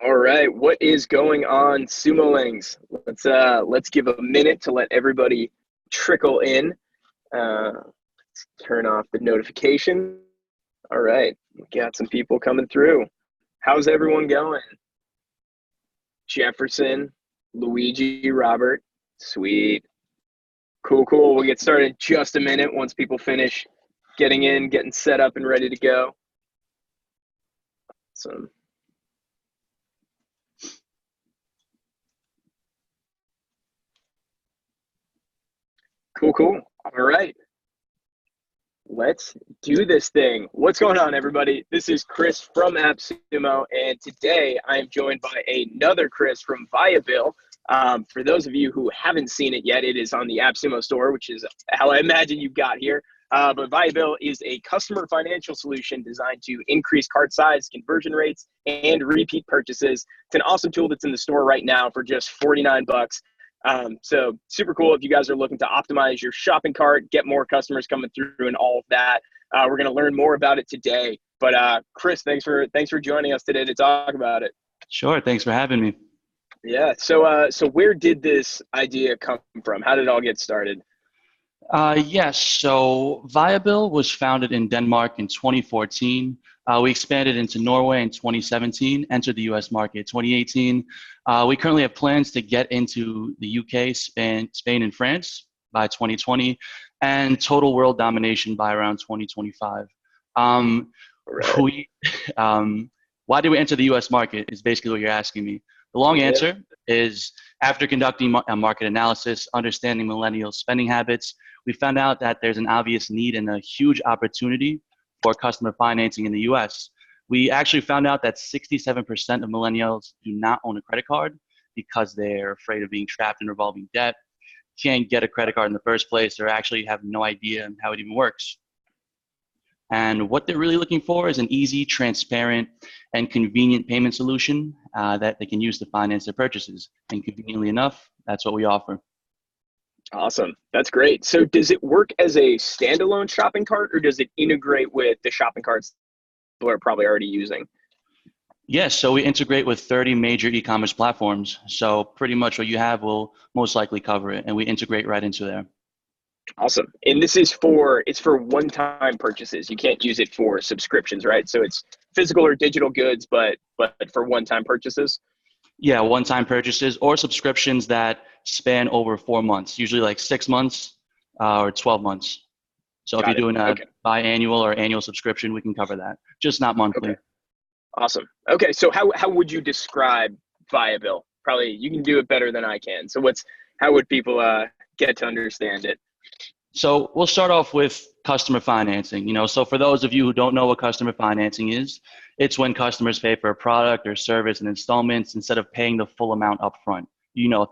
All right, what is going on, Sumolings? Let's give a minute to let everybody trickle in. Let's turn off the notification. All right, we got some people coming through. How's everyone going? Jefferson, Luigi, Robert, sweet. Cool. We'll get started in just a minute once people finish getting in, getting set up and ready to go. Awesome. Cool. All right. Let's do this thing. What's going on, everybody? This is Chris from AppSumo, and today I am joined by another Chris from ViaBill. For those of you who haven't seen it yet, it is on the AppSumo store, which is how I imagine you got here. But ViaBill is a customer financial solution designed to increase cart size, conversion rates, and repeat purchases. It's an awesome tool that's in the store right now for just 49 bucks. So super cool if you guys are looking to optimize your shopping cart, get more customers coming through and all of that. We're going to learn more about it today. But Chris, thanks for joining us today to talk about it. Sure. Thanks for having me. Yeah. So where did this idea come from? How did it all get started? Yes. So ViaBill was founded in Denmark in 2014. We expanded into Norway in 2017, entered the US market in 2018. We currently have plans to get into the UK, Spain, and France by 2020, and total world domination by around 2025. Right. Why did we enter the US market is basically what you're asking me. The long answer is after conducting a market analysis, understanding millennial spending habits, we found out that there's an obvious need and a huge opportunity for customer financing in the US. We actually found out that 67% of millennials do not own a credit card because they're afraid of being trapped in revolving debt, can't get a credit card in the first place, or actually have no idea how it even works. And what they're really looking for is an easy, transparent, and convenient payment solution that they can use to finance their purchases. And conveniently enough, that's what we offer. Awesome. That's great. So does it work as a standalone shopping cart, or does it integrate with the shopping carts people are probably already using? Yes, so we integrate with 30 major e-commerce platforms. So pretty much what you have will most likely cover it, and we integrate right into there. Awesome. And this is it's for one-time purchases. You can't use it for subscriptions, right? So it's physical or digital goods, but for one-time purchases. Yeah, one-time purchases or subscriptions that span over 4 months, usually like 6 months or 12 months. So if you're doing a biannual or annual subscription, we can cover that, just not monthly. Okay. Awesome. Okay, so how would you describe ViaBill? Probably you can do it better than I can. So how would people get to understand it? So we'll start off with customer financing. So for those of you who don't know what customer financing is, it's when customers pay for a product or service in installments instead of paying the full amount upfront.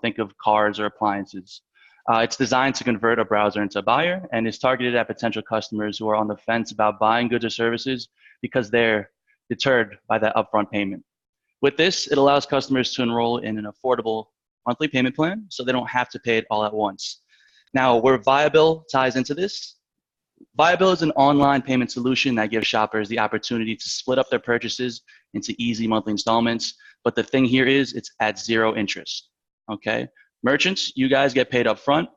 Think of cars or appliances. It's designed to convert a browser into a buyer and is targeted at potential customers who are on the fence about buying goods or services because they're deterred by that upfront payment. With this, it allows customers to enroll in an affordable monthly payment plan so they don't have to pay it all at once. Now, where ViaBill ties into this, ViaBill is an online payment solution that gives shoppers the opportunity to split up their purchases into easy monthly installments. But the thing here is it's at zero interest, okay? Merchants, you guys get paid up front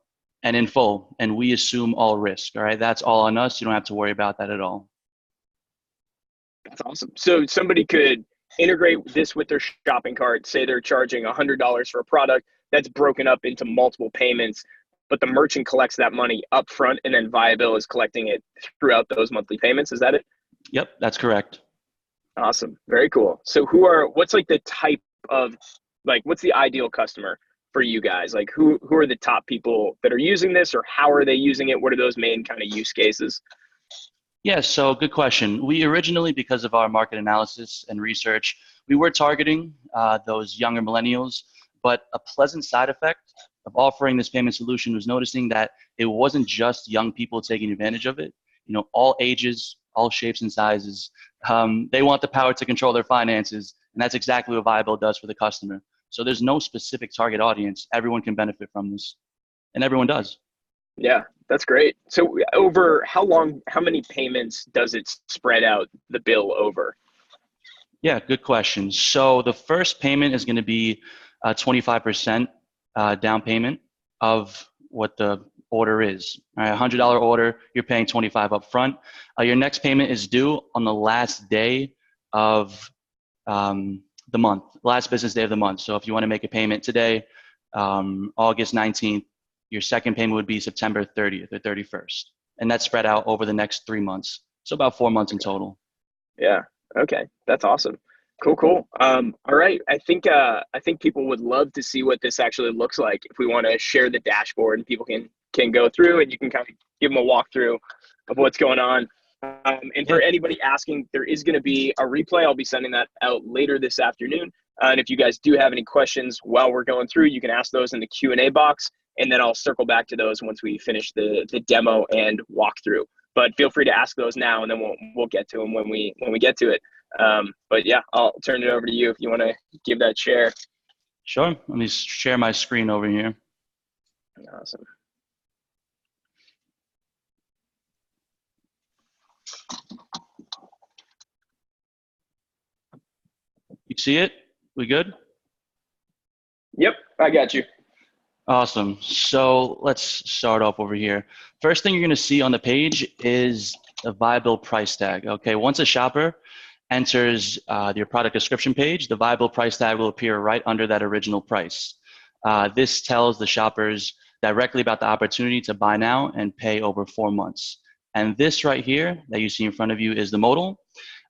and in full, and we assume all risk, all right? That's all on us. You don't have to worry about that at all. That's awesome. So somebody could integrate this with their shopping cart, say they're charging $100 for a product that's broken up into multiple payments, but the merchant collects that money up front and then ViaBill is collecting it throughout those monthly payments. Is that it? Yep, that's correct. Awesome. Very cool. So what's like the type of, what's the ideal customer for you guys? Like who are the top people that are using this, or how are they using it? What are those main kind of use cases? Yeah, so good question. We originally, because of our market analysis and research, we were targeting those younger millennials, but a pleasant side effect of offering this payment solution was noticing that it wasn't just young people taking advantage of it. All ages, all shapes and sizes. They want the power to control their finances, and that's exactly what ViaBill does for the customer. So there's no specific target audience. Everyone can benefit from this, and everyone does. Yeah, that's great. So over how many payments does it spread out the bill over? Yeah, good question. So the first payment is going to be 25% down payment of what the order is. All right, $100 order, you're paying 25 up front. Your next payment is due on the last day of the month, last business day of the month. So if you want to make a payment today, August 19th, your second payment would be September 30th or 31st. And that's spread out over the next 3 months. So about 4 months in total. Yeah. Okay. That's awesome. Cool, cool. All right. I think people would love to see what this actually looks like if we want to share the dashboard and people can go through and you can kind of give them a walkthrough of what's going on. And Yeah. for anybody asking, there is going to be a replay. I'll be sending that out later this afternoon. And if you guys do have any questions while we're going through, you can ask those in the Q&A box, and then I'll circle back to those once we finish the demo and walkthrough. But feel free to ask those now, and then we'll get to them when we get to it. But yeah, I'll turn it over to you if you want to give that share. Sure. Let me share my screen over here. Awesome. You see it? We good? Yep, I got you. Awesome. So let's start off over here. First thing you're going to see on the page is a ViaBill price tag. Okay, once a shopper enters your product description page, the ViaBill price tag will appear right under that original price. This tells the shoppers directly about the opportunity to buy now and pay over 4 months. And this right here that you see in front of you is the modal.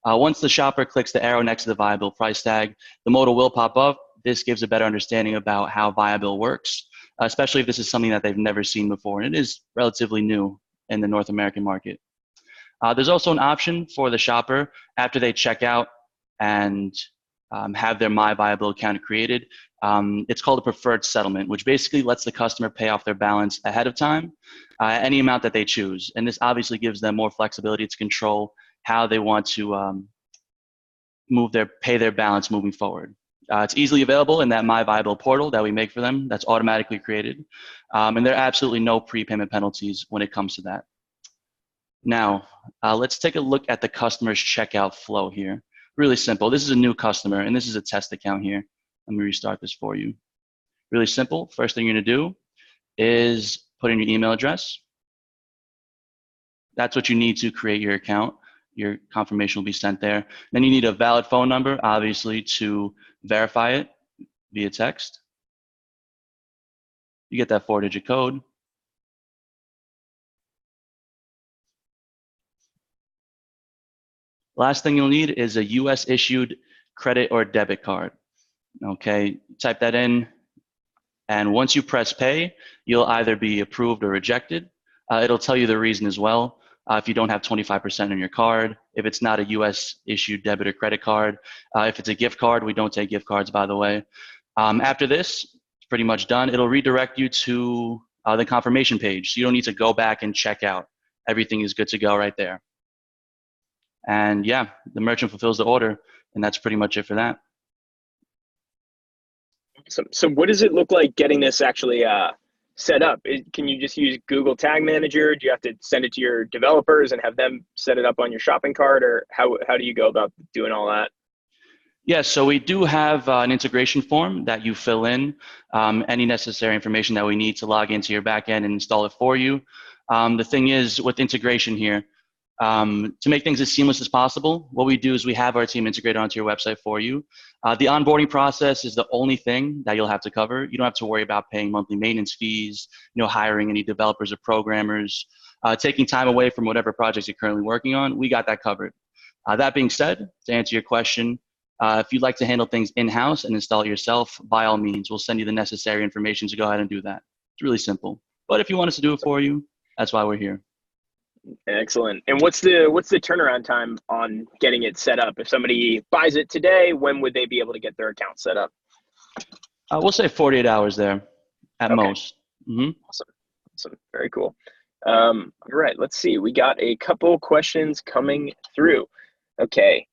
Once the shopper clicks the arrow next to the ViaBill price tag, the modal will pop up. This gives a better understanding about how ViaBill works, especially if this is something that they've never seen before. And it is relatively new in the North American market. There's also an option for the shopper after they check out and have their My ViaBill account created. It's called a preferred settlement, which basically lets the customer pay off their balance ahead of time, any amount that they choose. And this obviously gives them more flexibility to control how they want to pay their balance moving forward. It's easily available in that My ViaBill portal that we make for them that's automatically created. And there are absolutely no prepayment penalties when it comes to that. Now, let's take a look at the customer's checkout flow here. Really simple. This is a new customer, and this is a test account here. Let me restart this for you. Really simple. First thing you're going to do is put in your email address. That's what you need to create your account. Your confirmation will be sent there. Then you need a valid phone number, obviously, to verify it via text. You get that 4-digit code. Last thing you'll need is a US issued credit or debit card. Okay, type that in, and once you press pay, you'll either be approved or rejected. It'll tell you the reason as well. If you don't have 25% on your card, if it's not a US issued debit or credit card, if it's a gift card, we don't take gift cards, by the way. After this, it's pretty much done. It'll redirect you to the confirmation page. So you don't need to go back and check out. Everything is good to go right there. And yeah, the merchant fulfills the order, and that's pretty much it for that. So what does it look like getting this actually set up? Can you just use Google Tag Manager? Do you have to send it to your developers and have them set it up on your shopping cart, or how do you go about doing all that? Yeah, so we do have an integration form that you fill in any necessary information that we need to log into your backend and install it for you. The thing is, with integration here, to make things as seamless as possible, what we do is we have our team integrate onto your website for you. The onboarding process is the only thing that you'll have to cover. You don't have to worry about paying monthly maintenance fees, hiring any developers or programmers, taking time away from whatever projects you're currently working on. We got that covered. That being said, to answer your question, if you'd like to handle things in-house and install it yourself, by all means, we'll send you the necessary information to go ahead and do that. It's really simple. But if you want us to do it for you, that's why we're here. Excellent. And what's the turnaround time on getting it set up? If somebody buys it today, when would they be able to get their account set up? We'll say 48 hours there at most. Mm-hmm. Awesome. Very cool. All right, let's see. We got a couple questions coming through. Okay.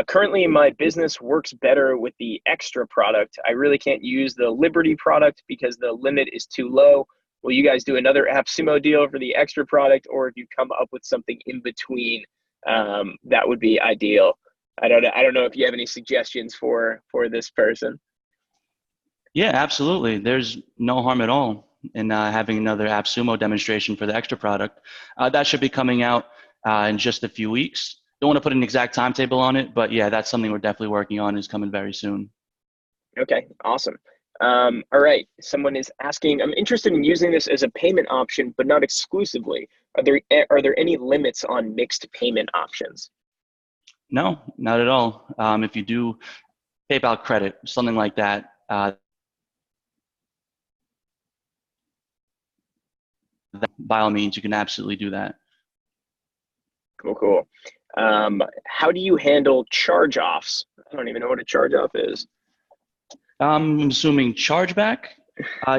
Currently, my business works better with the extra product. I really can't use the Liberty product because the limit is too low. Will you guys do another AppSumo deal for the extra product, or if you come up with something in between, that would be ideal? I don't know if you have any suggestions for this person. Yeah, absolutely. There's no harm at all in having another AppSumo demonstration for the extra product. That should be coming out in just a few weeks. Don't want to put an exact timetable on it, but yeah, that's something we're definitely working on. Is coming very soon. Okay, awesome. All right, someone is asking, I'm interested in using this as a payment option, but not exclusively. Are there any limits on mixed payment options? No, not at all. If you do PayPal credit, something like that, by all means, you can absolutely do that. Cool. How do you handle charge-offs? I don't even know what a charge-off is. I'm assuming chargeback.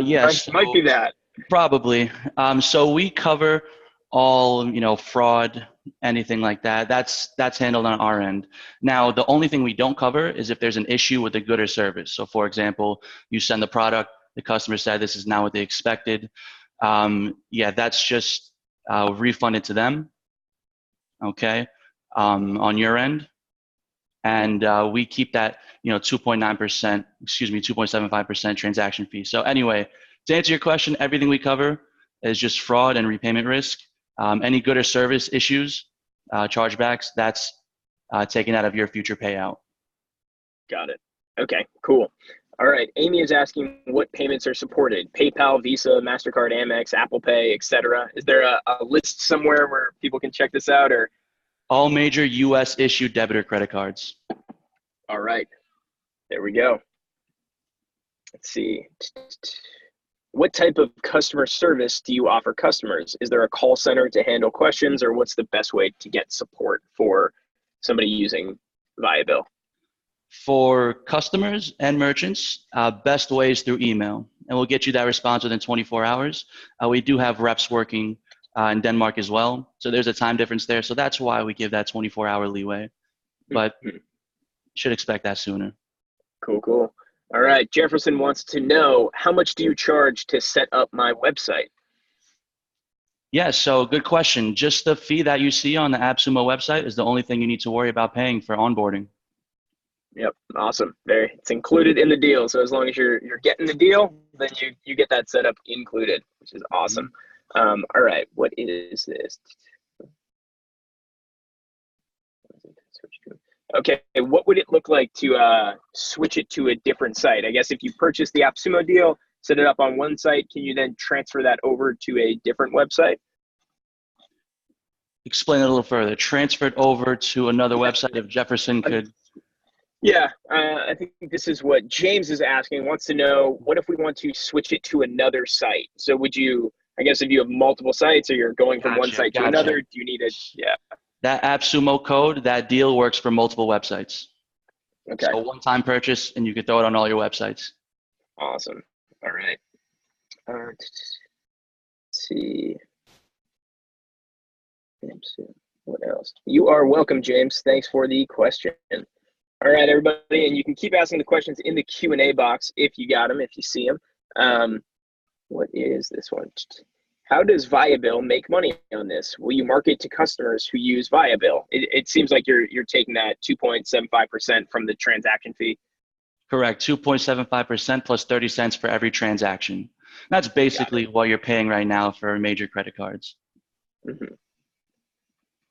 Yes, Might be that. probably. So we cover all, fraud, anything like that. That's handled on our end. Now, the only thing we don't cover is if there's an issue with the good or service. So, for example, you send the product, the customer said this is not what they expected. Yeah, that's just refunded to them. Okay, on your end, and we keep that 2.9%, 2.75% transaction fee. So anyway, to answer your question, everything we cover is just fraud and repayment risk. Any good or service issues, chargebacks, that's taken out of your future payout. Got it. Okay, cool. All right, Amy is asking what payments are supported: PayPal, Visa, MasterCard, Amex, Apple Pay, etc. Is there a list somewhere where people can check this out? Or All major U.S. issued debit or credit cards. all right, there we go. Let's see. What type of customer service do you offer customers? Is there a call center to handle questions, or what's the best way to get support for somebody using ViaBill? For customers and merchants, best way is through email, and we'll get you that response within 24 hours. We do have reps working in Denmark as well, so there's a time difference there. So that's why we give that 24-hour leeway, but should expect that sooner. Cool. All right, Jefferson wants to know, how much do you charge to set up my website? Yeah, so good question. Just the fee that you see on the AppSumo website is the only thing you need to worry about paying for onboarding. Yep, awesome. It's included in the deal. So as long as you're getting the deal, then you get that setup included, which is awesome. All right, what is this? Okay, what would it look like to switch it to a different site? I guess if you purchase the AppSumo deal, set it up on one site, can you then transfer that over to a different website? Explain it a little further. Transfer it over to another website if Jefferson could. Yeah, I think this is what James is asking. Wants to know, what if we want to switch it to another site? So would you, I guess if you have multiple sites or you're going from one site to another, do you need it? Yeah. That AppSumo code, that deal works for multiple websites. Okay. So one-time purchase, and you can throw it on all your websites. Awesome. All right. Let's see. What else? You are welcome, James. Thanks for the question. All right, everybody, and you can keep asking the questions in the Q&A box if you got them, if you see them. What is this one? How does ViaBill make money on this? Will you market to customers who use ViaBill? It seems like you're taking that 2.75% from the transaction fee. Correct, 2.75% plus 30 cents for every transaction. That's basically what you're paying right now for major credit cards. Mm-hmm.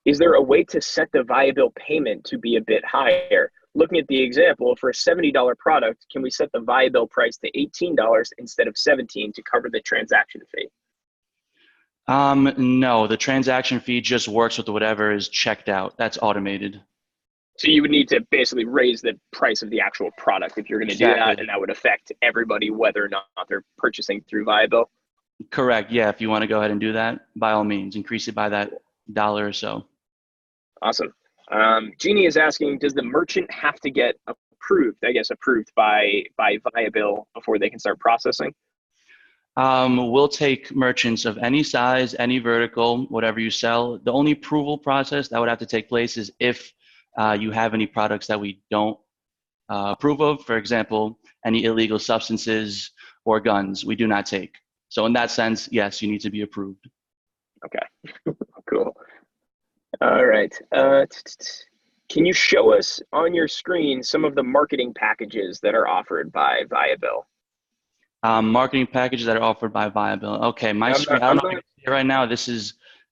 Is there a way to set the ViaBill payment to be a bit higher? Looking at the example, for a $70 product, can we set the ViaBill price to $18 instead of $17 to cover the transaction fee? No, the transaction fee just works with whatever is checked out. That's automated. So you would need to basically raise the price of the actual product if you're going to do that, and that would affect everybody whether or not they're purchasing through ViaBill. Correct. Yeah, if you want to go ahead and do that, by all means, increase it by that $1 or so. Awesome. Jeannie is asking, does the merchant have to get approved by ViaBill before they can start processing? We'll take merchants of any size, any vertical, whatever you sell. The only approval process that would have to take place is if you have any products that we don't approve of. For example, any illegal substances or guns, we do not take. So in that sense, yes, you need to be approved. Okay, cool. All right. Can you show us on your screen some of the marketing packages that are offered by ViaBill? Marketing packages that are offered by ViaBill. Okay, my I'm screen, not, I don't I'm know if you not, can see it right now.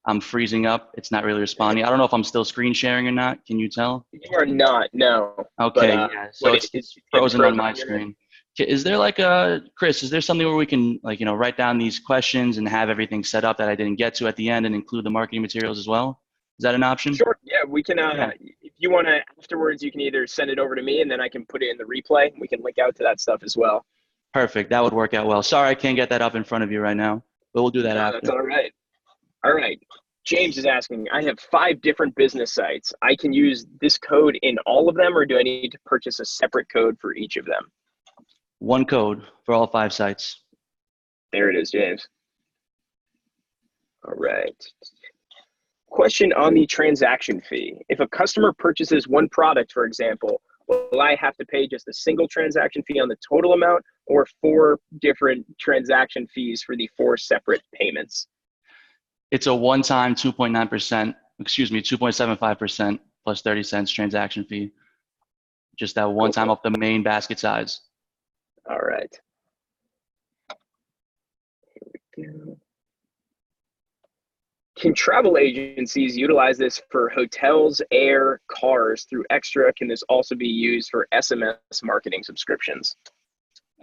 I'm freezing up. It's not really responding. I don't know if I'm still screen sharing or not. Can you tell? you are not, no. But Okay, yeah. So what it's is getting frozen on frozen my on your end? screen. Is there Chris, is there something where we can write down these questions and have everything set up that I didn't get to at the end and include the marketing materials as well? Is that an option? Sure. Yeah, we can. Yeah. If you want to, afterwards, you can either send it over to me, and then I can put it in the replay. We can link out to that stuff as well. Perfect. That would work out well. Sorry, I can't get that up in front of you right now, but we'll do that No, that's after. all right. All right. James is asking, I have 5 different business sites. I can use this code in all of them, or do I need to purchase a separate code for each of them? One code for all 5 sites. There it is, James. All right. Question on the transaction fee. If a customer purchases one product, for example, will I have to pay just a single transaction fee on the total amount, or 4 different transaction fees for the 4 separate payments? It's a one-time 2.75% plus 30 cents transaction fee. Just that one time off the main basket size. All right. Here we go. Can travel agencies utilize this for hotels, air, cars through Extra? Can this also be used for SMS marketing subscriptions?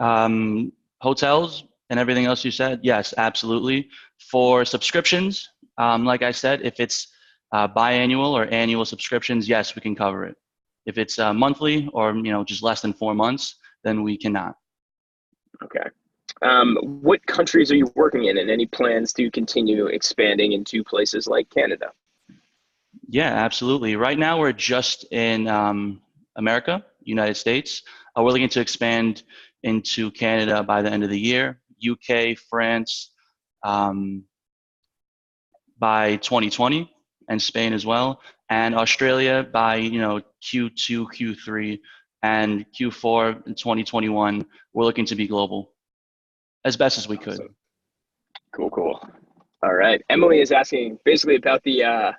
Hotels and everything else you said, yes, absolutely. For subscriptions, like I said, if it's biannual or annual subscriptions, yes, we can cover it. If it's monthly or just less than 4 months, then we cannot. Okay. What countries are you working in, and any plans to continue expanding into places like Canada? Yeah, absolutely. Right now, we're just in America, United States. We're looking to expand into Canada by the end of the year, UK, France by 2020, and Spain as well, and Australia by Q2, Q3, and Q4 in 2021. We're looking to be global as best as we could. Awesome. Cool. All right. Emily is asking basically about the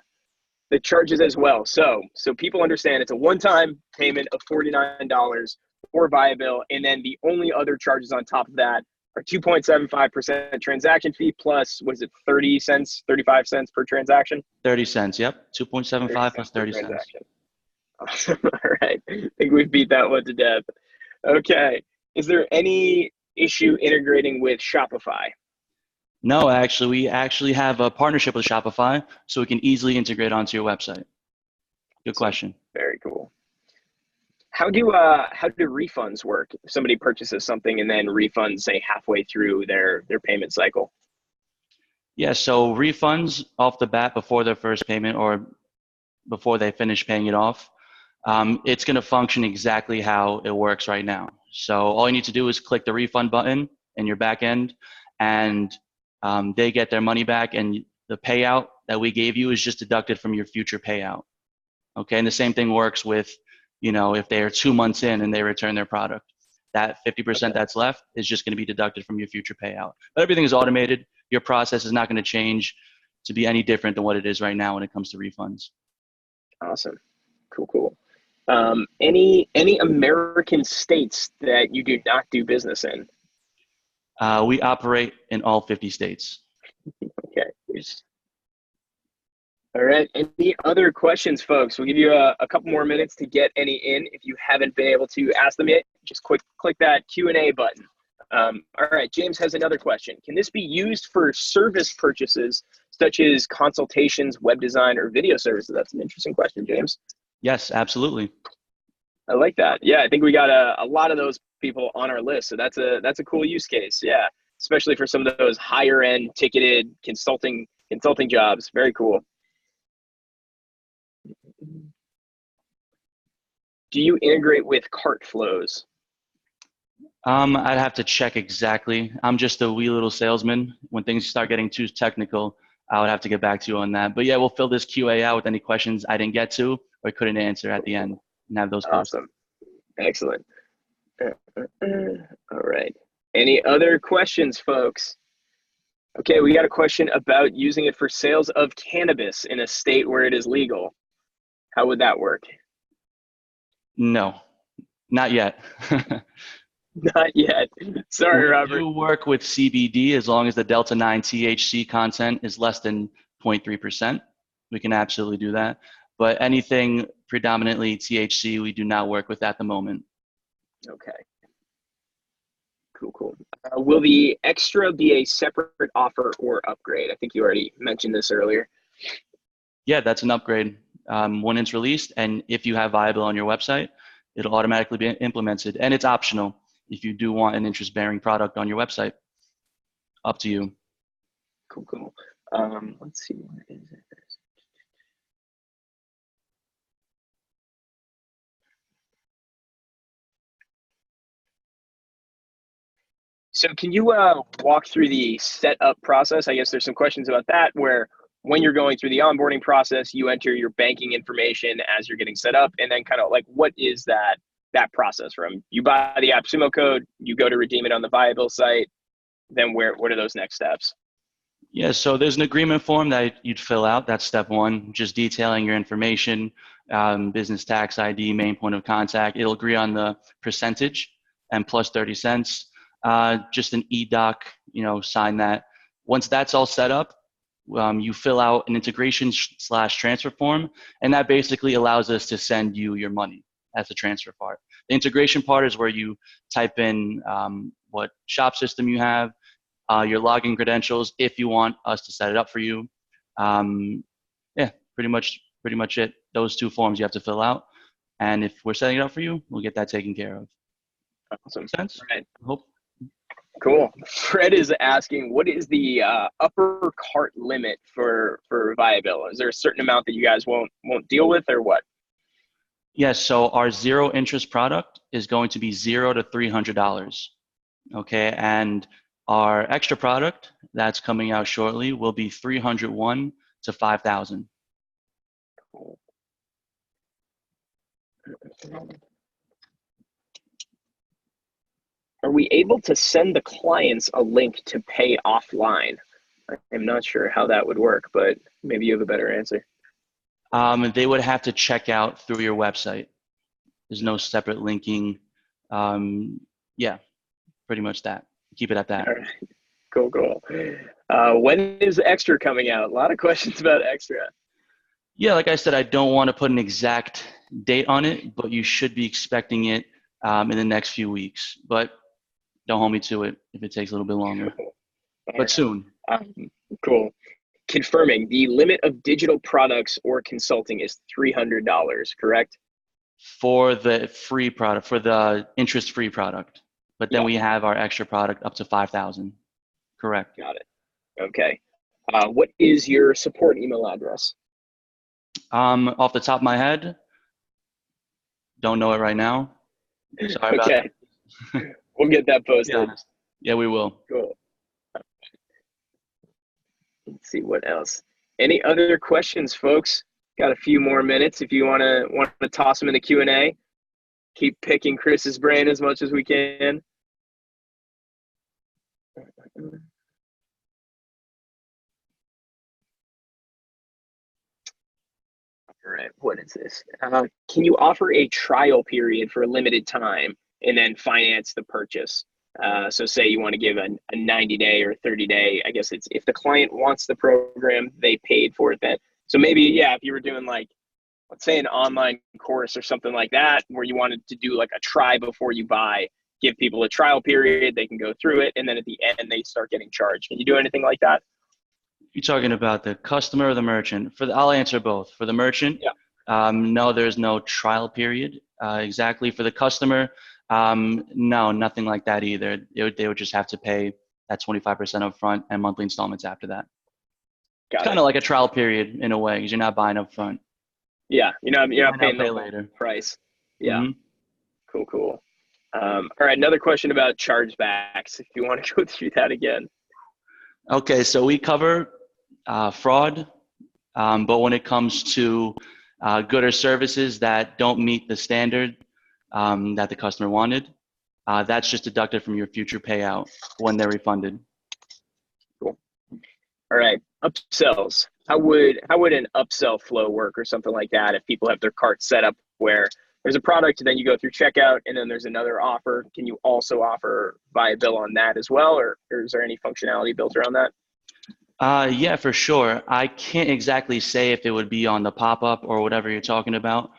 charges as well. So people understand it's a one-time payment of $49 for ViaBill, and then the only other charges on top of that are 2.75% transaction fee plus, was it 30 cents, 35 cents per transaction? 30 cents, yep. 2.75 plus 30 cents. Transaction. Awesome. All right. I think we've beat that one to death. Okay. Is there any issue integrating with Shopify? No, actually, we actually have a partnership with Shopify, so we can easily integrate onto your website. Good question. Very cool. How do refunds work? If somebody purchases something and then refunds, say, halfway through their payment cycle? Yeah, so refunds off the bat before their first payment or before they finish paying it off, it's going to function exactly how it works right now. So all you need to do is click the refund button in your back end, and they get their money back, and the payout that we gave you is just deducted from your future payout. Okay, and the same thing works with, if they are 2 months in and they return their product, that 50% that's left is just going to be deducted from your future payout. But everything is automated. Your process is not going to change to be any different than what it is right now when it comes to refunds. Awesome. Cool. Any American states that you do not do business in? We operate in all 50 states. Okay. All right. Any other questions, folks? We'll give you a couple more minutes to get any in. If you haven't been able to ask them yet, just click that Q&A button. All right. James has another question. Can this be used for service purchases such as consultations, web design, or video services? That's an interesting question, James. Yes, absolutely. I like that. Yeah, I think we got a lot of those people on our list. So that's a cool use case. Yeah, especially for some of those higher end ticketed consulting jobs. Very cool. Do you integrate with cart flows? I'd have to check exactly. I'm just a wee little salesman. When things start getting too technical, I would have to get back to you on that. But yeah, we'll fill this QA out with any questions I didn't get to or couldn't answer at the end and have those posted. Awesome. Excellent. All right. Any other questions, folks? Okay, we got a question about using it for sales of cannabis in a state where it is legal. How would that work? No, not yet. Not yet. Sorry, We Robert. do work with CBD as long as the Delta 9 THC content is less than 0.3%. We can absolutely do that. But anything predominantly THC, we do not work with at the moment. Okay. Cool, cool. Will the extra be a separate offer or upgrade? I think you already mentioned this earlier. Yeah, that's an upgrade when it's released. And if you have ViaBill on your website, it'll automatically be implemented. And it's optional if you do want an interest-bearing product on your website. Up to you. Cool, cool. Let's see. What is it? So can you walk through the setup process? I guess there's some questions about that where when you're going through the onboarding process, you enter your banking information as you're getting set up, and then kind of like what is that process from you buy the AppSumo code, you go to redeem it on the ViaBill site, then what are those next steps? Yeah, so there's an agreement form that you'd fill out. That's step one, just detailing your information, business tax ID, main point of contact. It'll agree on the percentage and plus 30 cents. Just an e-doc, sign that. Once that's all set up, you fill out an integration / transfer form, and that basically allows us to send you your money as the transfer part. The integration part is where you type in what shop system you have, your login credentials if you want us to set it up for you. Yeah, pretty much it. Those two forms you have to fill out, and if we're setting it up for you, we'll get that taken care of. Awesome. Make sense? Right. Hope. Cool. Fred is asking, what is the upper cart limit for ViaBill? Is there a certain amount that you guys won't deal with, or what? Yes. So our zero interest product is going to be $0 to $300. Okay, and our extra product that's coming out shortly will be 301 to 5,000. Cool. Are we able to send the clients a link to pay offline? I'm not sure how that would work, but maybe you have a better answer. They would have to check out through your website. There's no separate linking. Yeah, pretty much that. Keep it at that. All right. Cool, cool. When is Extra coming out? A lot of questions about Extra. Yeah, like I said, I don't want to put an exact date on it, but you should be expecting it in the next few weeks. But don't hold me to it if it takes a little bit longer. Cool. But soon. Cool. Confirming the limit of digital products or consulting is $300, correct? For the free product, for the interest-free product. But then Yeah. we have our extra product up to 5,000. Correct. Got it. Okay. What is your support email address? Off the top of my head, don't know it right now. Sorry about Okay. that. We'll get that posted. Yeah, we will. Cool. Let's see what else. Any other questions, folks? Got a few more minutes. If you want to toss them in the Q&A, keep picking Chris's brain as much as we can. All right, what is this? Can you offer a trial period for a limited time and then finance the purchase? So say you want to give a 90-day or 30-day, I guess it's if the client wants the program, they paid for it then. So maybe, yeah, if you were doing like, let's say an online course or something like that, where you wanted to do like a try before you buy, give people a trial period, they can go through it, and then at the end, they start getting charged. Can you do anything like that? You're talking about the customer or the merchant? I'll answer both. For the merchant, Yeah. no, there's no trial period. Exactly. For the customer, no, nothing like that either. They would just have to pay that 25% up front and monthly installments after that. It's kind of like a trial period in a way because you're not buying up front. Yeah, you're not paying the later price. Yeah. Mm-hmm. Cool. All right, another question about chargebacks, if you want to go through that again. Okay, so we cover fraud, but when it comes to goods or services that don't meet the standard that the customer wanted, that's just deducted from your future payout when they're refunded. Cool. All right, upsells. How would an upsell flow work or something like that if people have their cart set up where there's a product, then you go through checkout, and then there's another offer. Can you also offer ViaBill on that as well, or is there any functionality built around that? Yeah, for sure. I can't exactly say if it would be on the pop-up or whatever you're talking about,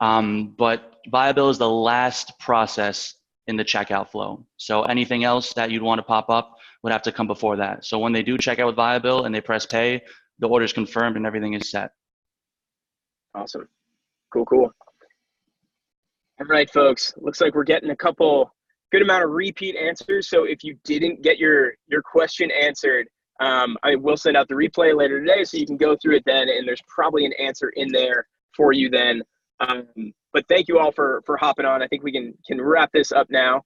but ViaBill is the last process in the checkout flow. So anything else that you'd want to pop up would have to come before that. So when they do check out with ViaBill and they press pay, the order is confirmed and everything is set. Awesome. Cool. All right, folks. Looks like we're getting a good amount of repeat answers. So if you didn't get your question answered, I will send out the replay later today, so you can go through it then, and there's probably an answer in there for you then. But thank you all for hopping on. I think we can wrap this up now.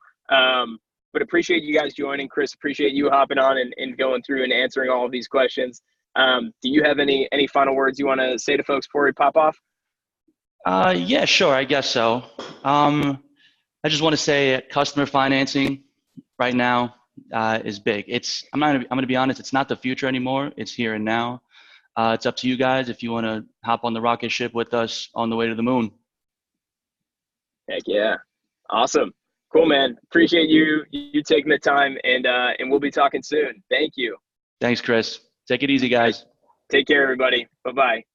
But appreciate you guys joining. Chris, appreciate you hopping on and going through and answering all of these questions. Do you have any final words you want to say to folks before we pop off? Yeah, sure. I guess so. I just want to say customer financing right now is big. I'm going to be honest, it's not the future anymore. It's here and now. It's up to you guys if you want to hop on the rocket ship with us on the way to the moon. Heck yeah. Awesome. Cool, man. Appreciate you taking the time, and we'll be talking soon. Thank you. Thanks, Chris. Take it easy, guys. Take care, everybody. Bye-bye.